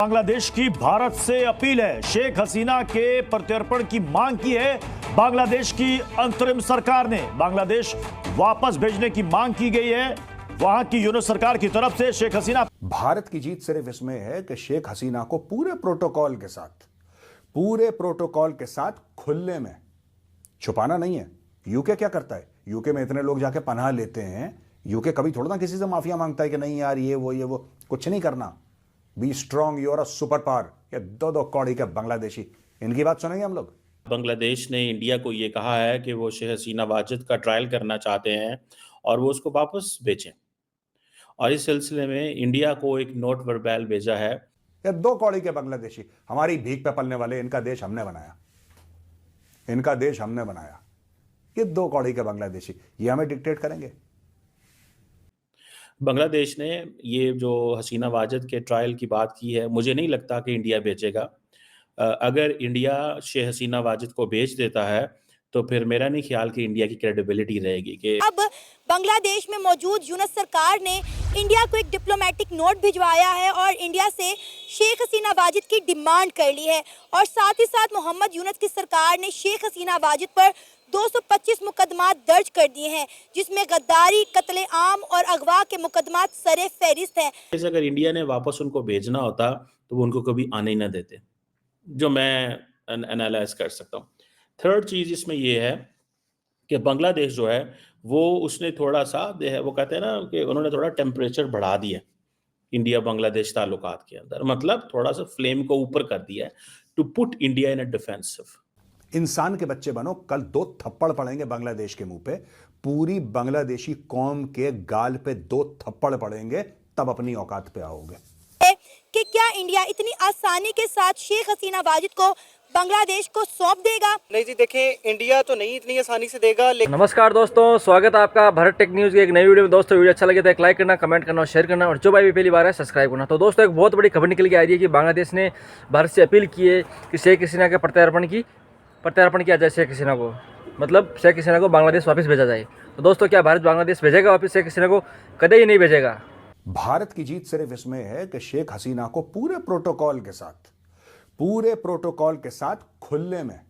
बांग्लादेश की भारत से अपील है। शेख हसीना के प्रत्यर्पण की मांग की है बांग्लादेश की अंतरिम सरकार ने। बांग्लादेश वापस भेजने की मांग की गई है वहां की यूनिट सरकार की तरफ से। शेख हसीना, भारत की जीत सिर्फ इसमें है कि शेख हसीना को पूरे प्रोटोकॉल के साथ खुले में छुपाना नहीं है। यूके क्या करता है? यूके में इतने लोग जाके पनाह लेते हैं। यूके कभी थोड़ा ना किसी से माफिया मांगता है कि नहीं यार ये वो कुछ नहीं करना। Be strong, you are a super power. ये दो कौड़ी के बांग्लादेशी, इनकी बात सुनेंगे हम लोग। बांग्लादेश ने इंडिया को ये कहा है कि वो शेख हसीना वाजिद का ट्रायल करना चाहते हैं और वो उसको वापस भेजें। और इस सिलसिले में इंडिया को एक नोट वर्बैल भेजा है। ये दो कौड़ी के बांग्लादेशी, हमारी भीख पे पलने वाले, इनका देश हमने बनाया। ये दो कौड़ी के बांग्लादेशी ये हमें डिक्टेट करेंगे। बांग्लादेश ने ये जो हसीना वाजिद के ट्रायल की बात की है, मुझे नहीं लगता कि इंडिया भेजेगा। अगर इंडिया शेख हसीना वाजिद को भेज देता है तो फिर मेरा नहीं ख्याल कि इंडिया की क्रेडिबिलिटी रहेगी कि अब बांग्लादेश में मौजूद यूनिट सरकार ने इंडिया को एक डिप्लोमेटिक नोट भिजवाया है और इंडिया से शेख हसीना वाजिद की डिमांड कर ली है। और साथ ही साथ मोहम्मद यूनुस की सरकार ने शेख हसीना वाजिद पर 225 मुकदमा दर्ज कर दिए हैं, जिसमें गद्दारी, कत्ले आम और अगवा के मुकदमा सरे फहरिस्त हैं। अगर इंडिया ने वापस उनको भेजना होता तो वो उनको कभी आने ही ना देते, जो मैं एनालाइज कर सकता हूँ। थर्ड चीज़ इसमें ये है कि बांग्लादेश जो है वो उसने थोड़ा सा वो कहते हैं ना कि उन्होंने थोड़ा टेम्परेचर बढ़ा दिया इंडिया बांग्लादेश ताल्लुकात के अंदर, मतलब थोड़ा सा फ्लेम को ऊपर कर दिया है to put India in a defensive. इंसान के बच्चे बनो, कल 2 थप्पड़ पड़ेंगे बांग्लादेश के मुंह पे। पूरी बांग्लादेशी कौम के गाल पे 2 थप्पड़ पड़ेंगे, तब अपनी औकात पे आओगे। कि क्या इंडिया इतनी आसानी के साथ शेख हसीना वाजिद को बांग्लादेश को सौंप देगा? नहीं जी, देखें, इंडिया तो नहीं इतनी आसानी से देगा। नमस्कार दोस्तों, स्वागत है आपका भारत टेक न्यूज़ की एक नई वीडियो में। दोस्तों वीडियो अच्छा लगे तो एक लाइक करना, कमेंट करना और शेयर करना, और जो भाई भी पहली बार है सब्सक्राइब करना। तो दोस्तों एक बहुत बड़ी खबर निकल के आ रही है कि बांग्लादेश ने भारत से अपील की है कि शेख हसीना के प्रत्यार्पण किया जाए। शेख हसीना को मतलब शेख हसीना को बांग्लादेश वापस भेजा जाए। तो दोस्तों क्या भारत बांग्लादेश भेजेगा वापस शेख हसीना को? कदे ही नहीं भेजेगा। भारत की जीत सिर्फ इसमें है कि शेख हसीना को पूरे प्रोटोकॉल के साथ खुले में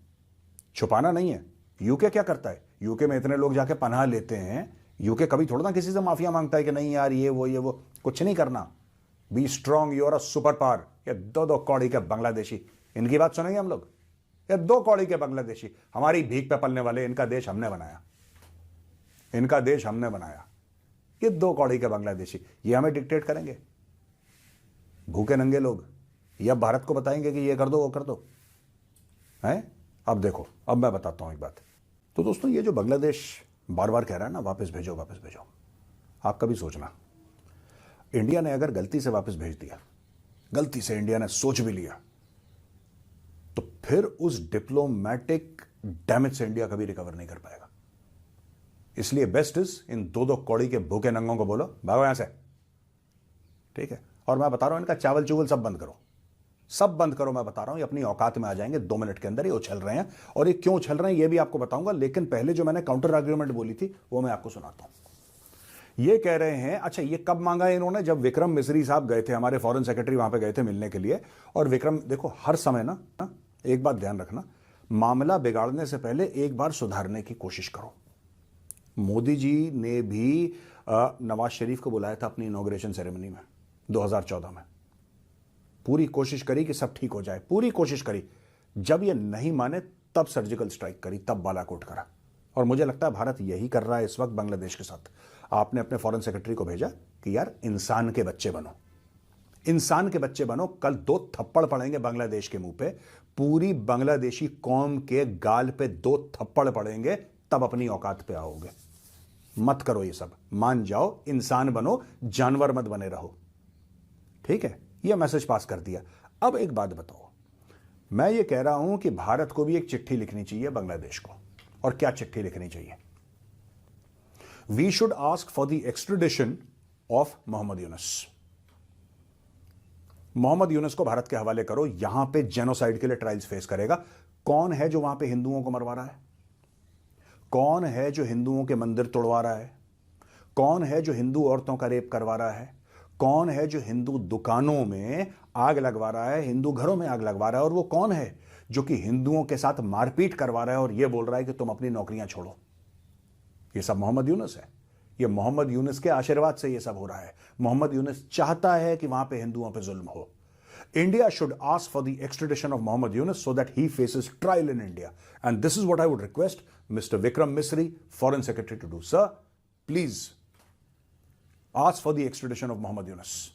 छुपाना नहीं है। यूके क्या करता है? यूके में इतने लोग जाके पनाह लेते हैं। यूके कभी थोड़ा ना किसी से माफिया मांगता है कि नहीं यार ये वो कुछ नहीं करना। Be strong, you are a super power. ये दो कौड़ी के बांग्लादेशी, इनकी बात सुनेंगे हम लोग। ये 2 कौड़ी के बांग्लादेशी, हमारी भीख पे पलने वाले, इनका देश हमने बनाया। ये 2 कौड़ी के बांग्लादेशी ये हमें डिक्टेट करेंगे। भूखे नंगे लोग ये अब भारत को बताएंगे कि ये कर दो वो कर दो हैं। अब देखो, अब मैं बताता हूं एक बात। तो दोस्तों ये जो बांग्लादेश बार बार कह रहा है ना वापस भेजो, आप कभी सोचना, इंडिया ने अगर गलती से वापस भेज दिया, गलती से इंडिया ने सोच भी लिया, तो फिर उस डिप्लोमेटिक डैमेज से इंडिया कभी रिकवर नहीं कर पाएगा। इसलिए बेस्ट इज इन 2 कौड़ी के भूखे नंगों को बोलो भागो यहां से, ठीक है। और मैं बता रहा हूं, इनका चावल चूवल सब बंद करो, मैं बता रहा हूं, ये अपनी औकात में आ जाएंगे 2 मिनट के अंदर। ये उछल रहे हैं, और ये क्यों उछल रहे हैं ये भी आपको बताऊंगा। लेकिन पहले जो मैंने काउंटर आर्ग्यूमेंट बोली थी वो मैं आपको सुनाता हूं। ये कह रहे हैं, अच्छा ये कब मांगा है इन्होंने? जब विक्रम मिस्री साहब गए थे, हमारे फॉरेन सेक्रेटरी वहां पे गए थे मिलने के लिए। और विक्रम, देखो हर समय ना एक बात ध्यान रखना, मामला बिगाड़ने से पहले एक बार सुधारने की कोशिश करो। मोदी जी ने भी नवाज शरीफ को बुलाया था अपनी इनॉग्रेशन सेरेमनी में 2014 में। पूरी कोशिश करी कि सब ठीक हो जाए, पूरी कोशिश करी। जब ये नहीं माने तब सर्जिकल स्ट्राइक करी, तब बालाकोट करा। और मुझे लगता है भारत यही कर रहा है इस वक्त बांग्लादेश के साथ। आपने अपने फॉरेन सेक्रेटरी को भेजा कि यार इंसान के बच्चे बनो, कल 2 थप्पड़ पड़ेंगे बांग्लादेश के मुंह पे। पूरी बांग्लादेशी कौम के गाल पे 2 थप्पड़ पड़ेंगे, तब अपनी औकात पे आओगे। मत करो ये सब, मान जाओ, इंसान बनो, जानवर मत बने रहो, ठीक है। यह मैसेज पास कर दिया। अब एक बात बताओ, मैं ये कह रहा हूं कि भारत को भी एक चिट्ठी लिखनी चाहिए बांग्लादेश को। और क्या चिट्ठी लिखनी चाहिए? We should ask for the extradition of Mohammad Yunus को भारत के हवाले करो। यहां पे जेनोसाइड के लिए ट्रायल्स फेस करेगा। कौन है जो वहां पे हिंदुओं को मरवा रहा है? कौन है जो हिंदुओं के मंदिर तोड़वा रहा है? कौन है जो हिंदू औरतों का रेप करवा रहा है? कौन है जो हिंदू दुकानों में आग लगवा रहा है, हिंदू घरों में आग लगवा रहा है, और वो कौन है जो कि हिंदुओं के साथ मारपीट करवा रहा है और ये बोल रहा है कि तुम अपनी नौकरियां छोड़ो? ये सब मोहम्मद यूनुस है। ये मोहम्मद यूनुस के आशीर्वाद से ये सब हो रहा है। मोहम्मद यूनुस चाहता है कि वहां पे हिंदुओं पे जुल्म हो। India should ask for the extradition of Mohammed Yunus so that he faces trial in India. And this is what I would request Mr. Vikram Misri, Foreign Secretary, to do. Sir, please ask for the extradition of Mohammed Yunus.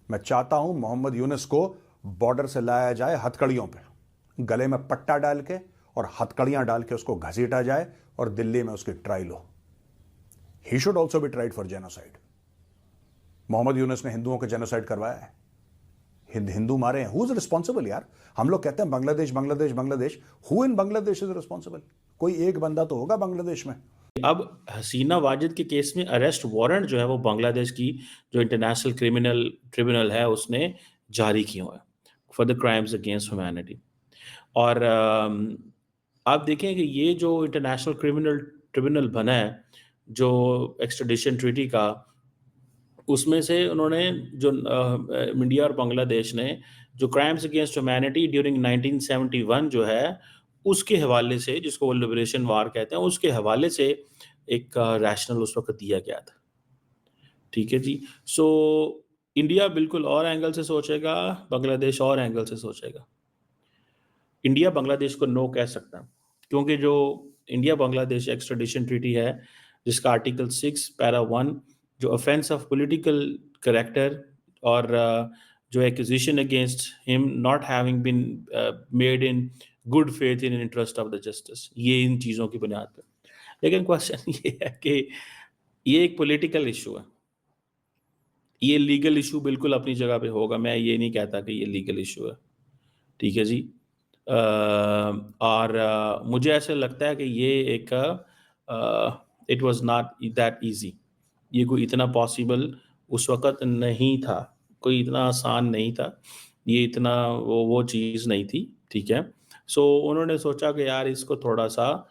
मैं चाहता हूं मोहम्मद यूनुस को border से लाया जाए हथकड़ियों पे, गले में पट्टा डाल के और हथकड़ियां डाल के उसको घसीटा जाए और दिल्ली में उसकी ट्रायल हो। He should also be tried for genocide. Mohammad Yunus ने हिंदुओं को जेनोसाइड करवाया है, हिंदू मारे हैं। हु इज रिस्पॉन्सिबल यार? हम लोग कहते हैं Bangladesh Bangladesh Bangladesh. Who in Bangladesh is responsible? कोई एक बंदा तो होगा बांग्लादेश में। अब हसीना वाजिद के केस में अरेस्ट वारंट जो है वो बांग्लादेश की जो इंटरनेशनल क्रिमिनल ट्रिब्यूनल है उसने जारी किया है for the crimes against humanity. और आप देखें कि ये जो इंटरनेशनल क्रिमिनल ट्रिब्यूनल बना है जो एक्सट्रेडिशन ट्रीटी का, उसमें से उन्होंने जो इंडिया और बांग्लादेश ने जो क्राइम्स अगेंस्ट ह्यूमैनिटी ड्यूरिंग 1971 जो है उसके हवाले से, जिसको वो लिबरेशन वार कहते हैं, उसके हवाले से एक रैशनल उस वक्त दिया गया था। ठीक है जी। सो इंडिया बिल्कुल और एंगल से सोचेगा, बांग्लादेश और एंगल से सोचेगा। इंडिया बांग्लादेश को नो कह सकता है क्योंकि जो इंडिया बांग्लादेश एक्सट्रेडिशन ट्रीटी है जिसका आर्टिकल 6 पैरा 1 जो ऑफेंस ऑफ पॉलिटिकल करेक्टर और जो accusation against him not having been made in good faith in interest of the justice, ये इन चीज़ों की बुनियाद पर। लेकिन क्वेश्चन ये है कि ये एक पॉलिटिकल इशू है, ये लीगल इशू बिल्कुल अपनी जगह पे होगा। मैं ये नहीं कहता कि ये लीगल इशू है, ठीक है जी। और मुझे ऐसे लगता है कि ये एक it was not that easy, ये कोई इतना पॉसिबल उस वक़्त नहीं था, कोई इतना आसान नहीं था, ये इतना वो चीज़ नहीं थी, ठीक है। सो उन्होंने सोचा कि यार इसको थोड़ा सा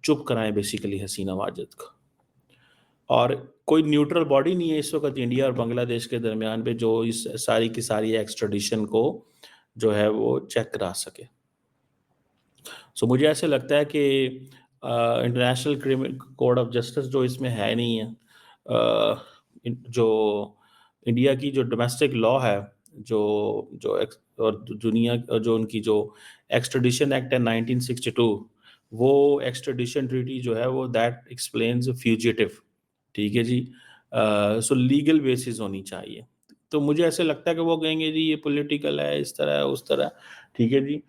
चुप कराएं बेसिकली हसीना वाजिद को, और कोई न्यूट्रल बॉडी नहीं है इस वक्त इंडिया और बांग्लादेश के दरमियान पे जो इस सारी की सारी एक्सट्रेडिशन को जो है वो चेक करा सके। सो मुझे ऐसे लगता है कि international criminal code of justice जो इसमें है नहीं है, जो इंडिया की जो डोमेस्टिक लॉ है और दुनिया जो उनकी जो एक्सट्रेडिशन एक्ट है 1962, वो एक्सट्रेडिशन ट्रीटी जो है वो दैट एक्सप्लेन्स फ्यूजिटिव, ठीक है जी। सो लीगल बेसिस होनी चाहिए। तो मुझे ऐसे लगता है कि वो कहेंगे जी ये पॉलिटिकल है, इस तरह उस तरह, ठीक है जी।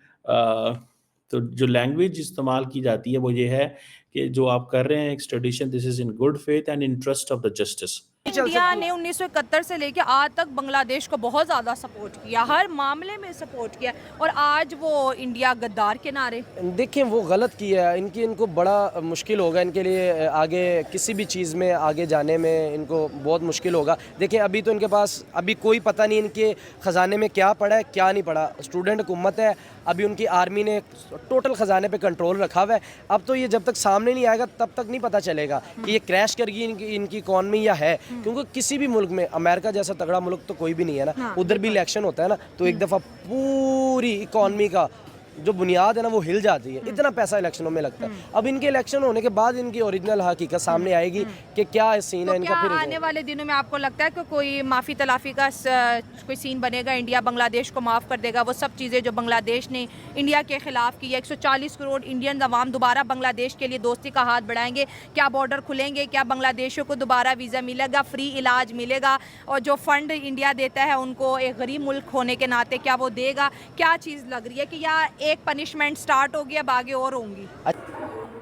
तो जो लैंग्वेज इस्तेमाल की जाती है वो ये है कि जो आप कर रहे हैं extradition, this is in good faith and interest of the justice. India ने 1971 से लेकर आज तक बांग्लादेश को बहुत ज़्यादा सपोर्ट किया, हर मामले में सपोर्ट किया, और आज वो इंडिया गद्दार के नारे। देखिए वो गलत किया है, इनको बड़ा मुश्किल होगा, इनके लिए आगे किसी भी चीज़ में आगे जाने में इनको बहुत मुश्किल होगा। देखिए अभी तो इनके पास अभी कोई पता नहीं इनके ख़जाने में क्या पड़ा है क्या नहीं पड़ा। स्टूडेंट हुकूमत है, अभी उनकी आर्मी ने टोटल ख़जाने पे कंट्रोल रखा हुआ है। अब तो ये जब तक सामने नहीं आएगा तब तक नहीं पता चलेगा कि ये क्रैश करेगी इनकी इकॉनमी या है, क्योंकि किसी भी मुल्क में अमेरिका जैसा तगड़ा मुल्क तो कोई भी नहीं है ना, उधर भी इलेक्शन होता है ना, तो एक दफ़ा पूरी इकॉनमी का जो बुनियाद है ना वो हिल जाती है। इतना पैसा इलेक्शनों में लगता है। अब इनके इलेक्शन होने के बाद इनकी ओरिजिनल हकीकत सामने आएगी कि क्या सीन तो है इनका। फिर आने वाले दिनों में आपको लगता है कि कोई माफ़ी तलाफ़ी का कोई सीन बनेगा, इंडिया बांग्लादेश को माफ़ कर देगा वो सब चीज़ें जो बांग्लादेश ने इंडिया के ख़िलाफ़ की है? 140 करोड़ इंडियन अवाम दोबारा बांग्लादेश के लिए दोस्ती का हाथ बढ़ाएंगे? क्या बॉर्डर खुलेंगे? क्या बांग्लादेशियों को दोबारा वीज़ा मिलेगा, फ्री इलाज मिलेगा? और जो फ़ंड इंडिया देता है उनको एक गरीब मुल्क होने के नाते क्या वो देगा? क्या चीज़ लग रही है कि या एक पनिशमेंट स्टार्ट होगी, अब आगे और होंगी?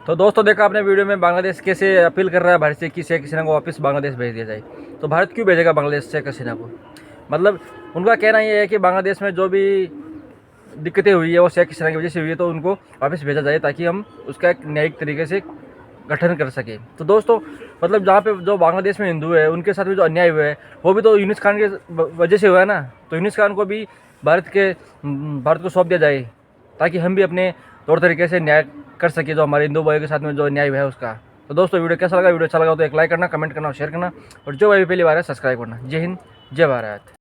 तो दोस्तों देखा आपने वीडियो में बांग्लादेश कैसे अपील कर रहा है भारत से कि शेख हसीना को वापस बांग्लादेश भेज दिया जाए। तो भारत क्यों भेजेगा बांग्लादेश शेख हसीना को? मतलब उनका कहना ये है कि बांग्लादेश में जो भी दिक्कतें हुई है वो शेख हसीना की वजह से हुई है, तो उनको वापस भेजा जाए ताकि हम उसका एक न्यायिक तरीके से गठन कर सके। तो दोस्तों मतलब जहाँ पे जो बांग्लादेश में हिंदू है उनके साथ भी जो अन्याय हुआ है वो भी तो यूनुस खान के वजह से हुआ है ना। तो यूनुस खान को भी भारत को सौंप दिया जाए ताकि हम भी अपने तौर तरीके से न्याय कर सके, जो हमारे हिंदू भाइयों के साथ में जो न्याय हुआ है उसका। तो दोस्तों वीडियो कैसा लगा, वीडियो अच्छा लगा तो एक लाइक करना, कमेंट करना और शेयर करना, और जो भाई पहली बार है सब्सक्राइब करना। जय हिंद, जय भारत।